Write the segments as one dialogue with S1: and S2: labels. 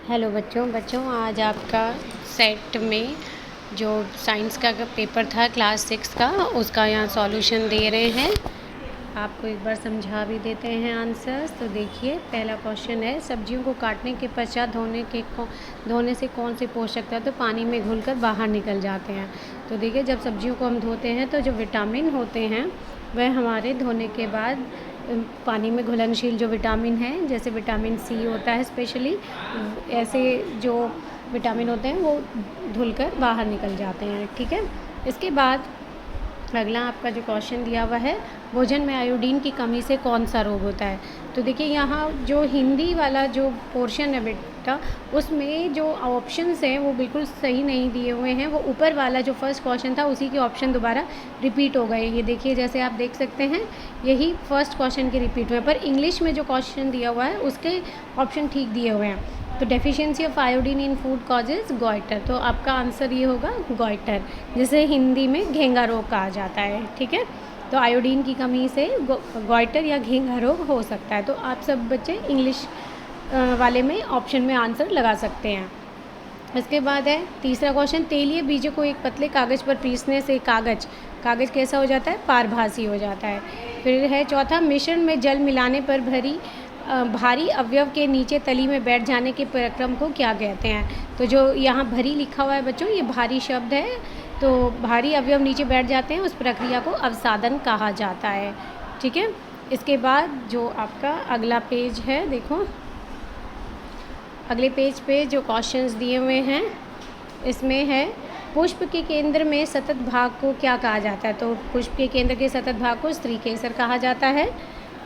S1: Hello बच्चों आज आपका सेट में जो साइंस का पेपर था क्लास 6 का उसका यहाँ सॉल्यूशन दे रहे हैं। आपको एक बार समझा भी देते हैं आंसर्स। तो देखिए पहला क्वेश्चन है, सब्जियों को काटने के पश्चात धोने से कौन से पोषक तत्व पानी में घुलकर बाहर निकल जाते हैं। तो देखिए जब सब्जियों को हम धोते हैं तो जो विटामिन होते हैं वह हमारे धोने के बाद पानी में घुलनशील जो विटामिन हैं, जैसे विटामिन सी होता है स्पेशली, ऐसे जो विटामिन होते हैं वो धुलकर बाहर निकल जाते हैं। ठीक है, इसके बाद अगला आपका जो क्वेश्चन दिया हुआ है, भोजन में आयोडीन की कमी से कौन सा रोग होता है। तो देखिए यहाँ जो हिंदी वाला जो पोर्शन है बेटा, उसमें जो ऑप्शंस हैं वो बिल्कुल सही नहीं दिए हुए हैं। वो ऊपर वाला जो फर्स्ट क्वेश्चन था उसी के ऑप्शन दोबारा रिपीट हो गए। ये देखिए जैसे आप देख सकते हैं यही फर्स्ट क्वेश्चन के रिपीट हुए, पर इंग्लिश में जो क्वेश्चन दिया हुआ है उसके ऑप्शन ठीक दिए हुए हैं। तो deficiency of iodine in food causes goitre, तो आपका आंसर ये होगा गॉइटर, जिसे हिंदी में घेंगा रोग कहा जाता है। ठीक है, तो आयोडीन की कमी से गॉइटर या घेंगा रोग हो सकता है। तो आप सब बच्चे इंग्लिश वाले में ऑप्शन में आंसर लगा सकते हैं। इसके बाद है तीसरा क्वेश्चन, तेलीय बीजों को एक पतले कागज़ पर पीसने से कागज़ कैसा हो जाता है, पारभासी हो जाता है। फिर है चौथा, मिश्रण में जल मिलाने पर भारी अवयव के नीचे तली में बैठ जाने के प्रक्रम को क्या कहते हैं। तो जो यहाँ भरी लिखा हुआ है बच्चों, ये भारी शब्द है, तो भारी अवयव नीचे बैठ जाते हैं, उस प्रक्रिया को अवसादन कहा जाता है। ठीक है, इसके बाद जो आपका अगला पेज है, देखो अगले पेज पे जो क्वेश्चंस दिए हुए हैं इसमें है, पुष्प के केंद्र में सतत भाग को क्या कहा जाता है। तो पुष्प के केंद्र के सतत भाग को स्त्री केसर कहा जाता है।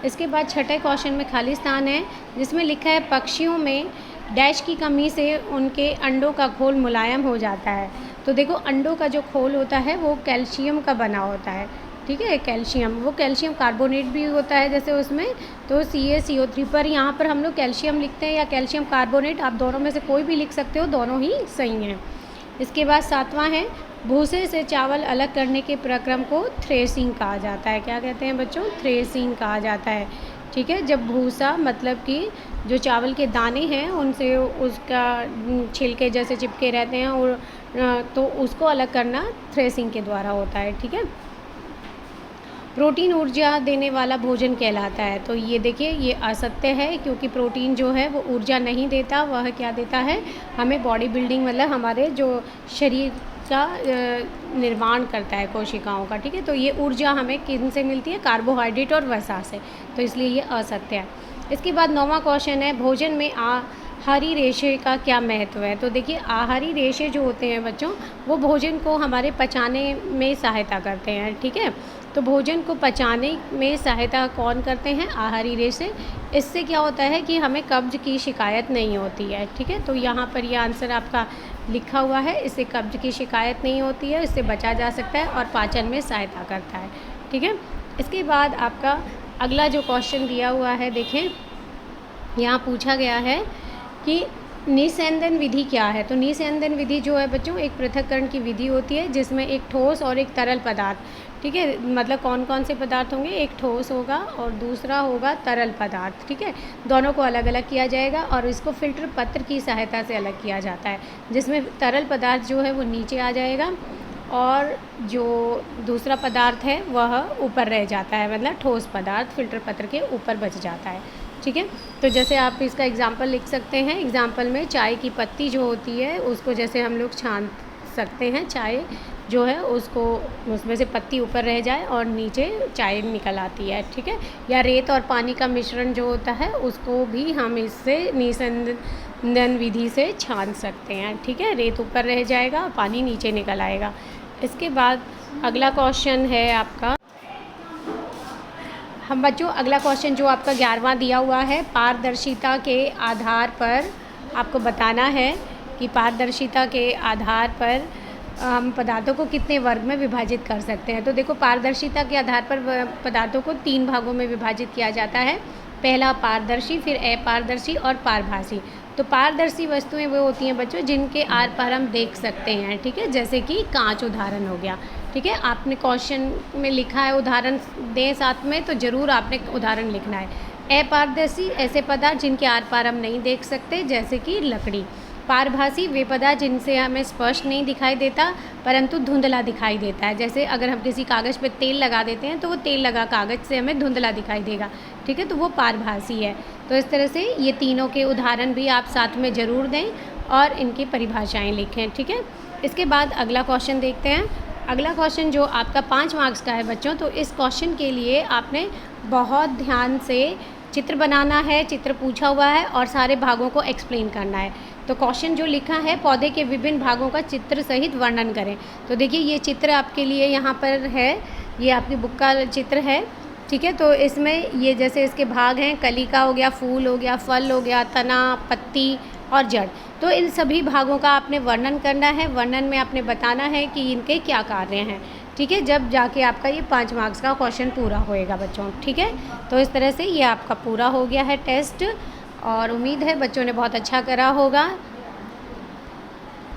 S1: इसके बाद छठे क्वेश्चन में खाली स्थान है जिसमें लिखा है, पक्षियों में डैश की कमी से उनके अंडों का खोल मुलायम हो जाता है। तो देखो अंडों का जो खोल होता है वो कैल्शियम का बना होता है। ठीक है, कैल्शियम, वो कैल्शियम कार्बोनेट भी होता है जैसे उसमें, तो CaCO3, पर यहाँ पर हम लोग कैल्शियम लिखते हैं या कैल्शियम कार्बोनेट, आप दोनों में से कोई भी लिख सकते हो, दोनों ही सही हैं। इसके बाद सातवां है, भूसे से चावल अलग करने के प्रक्रम को थ्रेसिंग कहा जाता है। क्या कहते हैं बच्चों, थ्रेसिंग कहा जाता है। ठीक है, जब भूसा मतलब कि जो चावल के दाने हैं उनसे उसका छिलके जैसे चिपके रहते हैं और तो उसको अलग करना थ्रेसिंग के द्वारा होता है। ठीक है, प्रोटीन ऊर्जा देने वाला भोजन कहलाता है। तो ये देखिए ये असत्य है, क्योंकि प्रोटीन जो है वो ऊर्जा नहीं देता, वह क्या देता है, हमें बॉडी बिल्डिंग, मतलब हमारे जो शरीर का निर्माण करता है कोशिकाओं का। ठीक है, तो ये ऊर्जा हमें किन से मिलती है, कार्बोहाइड्रेट और वसा से, तो इसलिए ये असत्य है। इसके बाद 9वां क्वेश्चन है, भोजन में आहारी रेशे का क्या महत्व है। तो देखिए आहारी रेशे जो होते हैं बच्चों, वो भोजन को हमारे पचाने में सहायता करते हैं। ठीक है, तो भोजन को पचाने में सहायता कौन करते हैं, आहारी रेशे। इससे क्या होता है कि हमें कब्ज की शिकायत नहीं होती है। ठीक है, तो यहाँ पर ये आंसर आपका लिखा हुआ है, इससे कब्ज की शिकायत नहीं होती है, इससे बचा जा सकता है और पाचन में सहायता करता है। ठीक है, इसके बाद आपका अगला जो क्वेश्चन दिया हुआ है, देखें यहाँ पूछा गया है कि निस्यंदन विधि क्या है। तो निस्यंदन विधि जो है बच्चों, एक पृथक्करण की विधि होती है जिसमें एक ठोस और एक तरल पदार्थ, ठीक है, मतलब कौन कौन से पदार्थ होंगे, एक ठोस होगा और दूसरा होगा तरल पदार्थ। ठीक है, दोनों को अलग अलग किया जाएगा और इसको फिल्टर पत्र की सहायता से अलग किया जाता है, जिसमें तरल पदार्थ जो है वो नीचे आ जाएगा और जो दूसरा पदार्थ है वह ऊपर रह जाता है, मतलब ठोस पदार्थ फिल्टर पत्र के ऊपर बच जाता है। ठीक है, तो जैसे आप इसका एग्जाम्पल लिख सकते हैं, एग्जाम्पल में चाय की पत्ती जो होती है उसको जैसे हम लोग छान सकते हैं, चाय जो है उसको, उसमें से पत्ती ऊपर रह जाए और नीचे चाय निकल आती है। ठीक है, या रेत और पानी का मिश्रण जो होता है उसको भी हम इससे निस्यंदन विधि से छान सकते हैं। ठीक है, रेत ऊपर रह जाएगा, पानी नीचे निकल आएगा। इसके बाद अगला क्वेश्चन है आपका, हम बच्चों अगला क्वेश्चन जो आपका 11वां दिया हुआ है, पारदर्शिता के आधार पर आपको बताना है कि पारदर्शिता के आधार पर हम पदार्थों को कितने वर्ग में विभाजित कर सकते हैं। तो देखो पारदर्शिता के आधार पर पदार्थों को 3 भागों में विभाजित किया जाता है, पहला पारदर्शी, फिर अपारदर्शी और पारभासी। तो पारदर्शी वस्तुएं वो होती हैं बच्चों जिनके आर पार हम देख सकते हैं। ठीक है, जैसे कि कांच उदाहरण हो गया। ठीक है, आपने क्वेश्चन में लिखा है उदाहरण दें साथ में, तो ज़रूर आपने उदाहरण लिखना है। अपारदर्शी ऐसे पदार्थ जिनके आर पार हम नहीं देख सकते, जैसे कि लकड़ी। पारभासी वे पदार्थ जिनसे हमें स्पष्ट नहीं दिखाई देता परंतु धुंधला दिखाई देता है। जैसे अगर हम किसी कागज़ पे तेल लगा देते हैं तो वो तेल लगा कागज़ से हमें धुंधला दिखाई देगा, ठीक है, तो वो पारभासी है। तो इस तरह से ये तीनों के उदाहरण भी आप साथ में ज़रूर दें और इनकी परिभाषाएँ लिखें, ठीक है। इसके बाद अगला क्वेश्चन देखते हैं। अगला क्वेश्चन जो आपका 5 मार्क्स का है बच्चों, तो इस क्वेश्चन के लिए आपने बहुत ध्यान से चित्र बनाना है, चित्र पूछा हुआ है और सारे भागों को एक्सप्लेन करना है। तो क्वेश्चन जो लिखा है, पौधे के विभिन्न भागों का चित्र सहित वर्णन करें। तो देखिए ये चित्र आपके लिए यहाँ पर है, ये आपकी बुक का चित्र है, ठीक है। तो इसमें ये जैसे इसके भाग हैं, कलिका हो गया, फूल हो गया, फल हो गया, तना, पत्ती और जड़। तो इन सभी भागों का आपने वर्णन करना है। वर्णन में आपने बताना है कि इनके क्या कार्य हैं, ठीक है, जब जाके आपका ये 5 मार्क्स का क्वेश्चन पूरा होएगा बच्चों, ठीक है। तो इस तरह से ये आपका पूरा हो गया है टेस्ट और उम्मीद है बच्चों ने बहुत अच्छा करा होगा।